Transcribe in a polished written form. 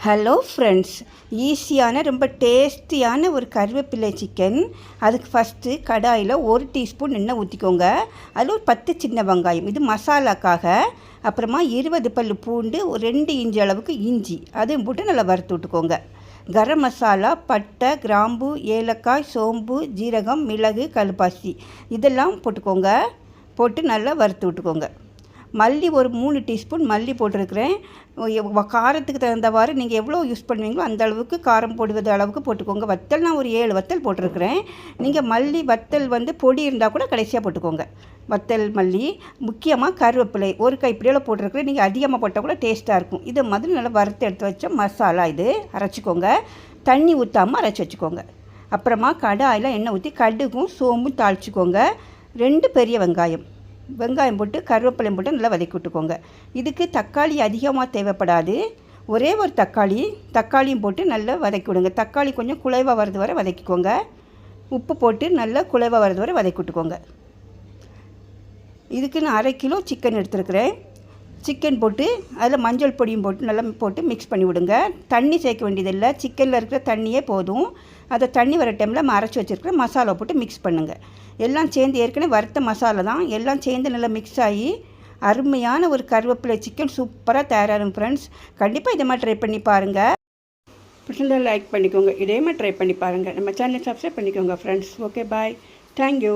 Hello friends, ஈஸியான ரொம்ப டேஸ்டியான ஒரு கருவேப்பிலை சிக்கன். அதுக்கு ஃபஸ்ட்டு கடாயில் 1 டீஸ்பூன் எண்ணெய் ஊற்றிக்கோங்க. அதில் ஒரு 10 சின்ன வெங்காயம், இது மசாலாக்காக. அப்புறமா 20 பல் பூண்டு, ஒரு 2 இன்ச்சு அளவுக்கு இஞ்சி, அதையும் போட்டு நல்லா வறுத்து விட்டுக்கோங்க. கரம் மசாலா, பட்டை, கிராம்பு, ஏலக்காய், சோம்பு, ஜீரகம், மிளகு, கல்பாசி இதெல்லாம் போட்டுக்கோங்க. போட்டு நல்லா வறுத்து விட்டுக்கோங்க. மல்லி ஒரு 3 டீஸ்பூன் மல்லி போட்டிருக்கிறேன். காரத்துக்கு தகுந்தவாறு நீங்கள் எவ்வளோ யூஸ் பண்ணுவீங்களோ அந்த அளவுக்கு காரம் போடுவது அளவுக்கு போட்டுக்கோங்க. வத்தல் நான் ஒரு 7 வத்தல் போட்டிருக்கிறேன். நீங்கள் மல்லி வத்தல் பொடி இருந்தால் கூட கடைசியாக போட்டுக்கோங்க. வத்தல் மல்லி, முக்கியமாக கருவேப்பிலை ஒரு கைப்பிடியில் போட்டிருக்கிறேன். நீங்கள் அதிகமாக போட்டால் கூட டேஸ்ட்டாக இருக்கும். இதை மாதிரி நல்லா வறுத்து எடுத்து வச்ச மசாலா இது அரைச்சிக்கோங்க. தண்ணி ஊற்றாமல் அரைச்சி வச்சுக்கோங்க. அப்புறமா கடாயில் எண்ணெய் ஊற்றி கடுகும் சோம்பும் தாளிச்சிக்கோங்க. 2 பெரிய வெங்காயம் போட்டு கருவேப்பிலையும் போட்டு நல்லா வதக்கி விட்டுக்கோங்க. இதுக்கு தக்காளி அதிகமாக தேவைப்படாது. ஒரே ஒரு தக்காளியும் போட்டு நல்லா வதக்கி விடுங்க. தக்காளி கொஞ்சம் குழைவாக வரது வரை வதக்கிக்கோங்க. உப்பு போட்டு நல்லா குழைவாக வரது வரை வதக்கி விட்டுக்கோங்க. இதுக்கு நான் 1/2 கிலோ சிக்கன் எடுத்துருக்கிறேன். சிக்கன் போட்டு அதில் மஞ்சள் பொடியும் போட்டு நல்லா போட்டு மிக்ஸ் பண்ணி விடுங்க. தண்ணி சேர்க்க வேண்டியதில்லை, சிக்கனில் இருக்கிற தண்ணியே போதும். அதை தண்ணி வர டைமில் நம்ம அரைச்சி வச்சுருக்கிற மசாலா போட்டு மிக்ஸ் பண்ணுங்கள். எல்லாம் சேர்ந்து ஏற்கனவே வறுத்த மசாலா தான், எல்லாம் சேர்ந்து நல்லா மிக்ஸ் ஆகி அருமையான ஒரு கருவேப்பிலை சிக்கன் சூப்பராக தயாராகும் ஃப்ரெண்ட்ஸ். கண்டிப்பாக இதை மாதிரி ட்ரை பண்ணி பாருங்கள். பிடிச்சிருந்தால் லைக் பண்ணிக்கோங்க. இதே மாதிரி ட்ரை பண்ணி பாருங்கள். நம்ம சேனலை சப்ஸ்கிரைப் பண்ணிக்கோங்க ஃப்ரெண்ட்ஸ். ஓகே, பாய், தேங்க்யூ.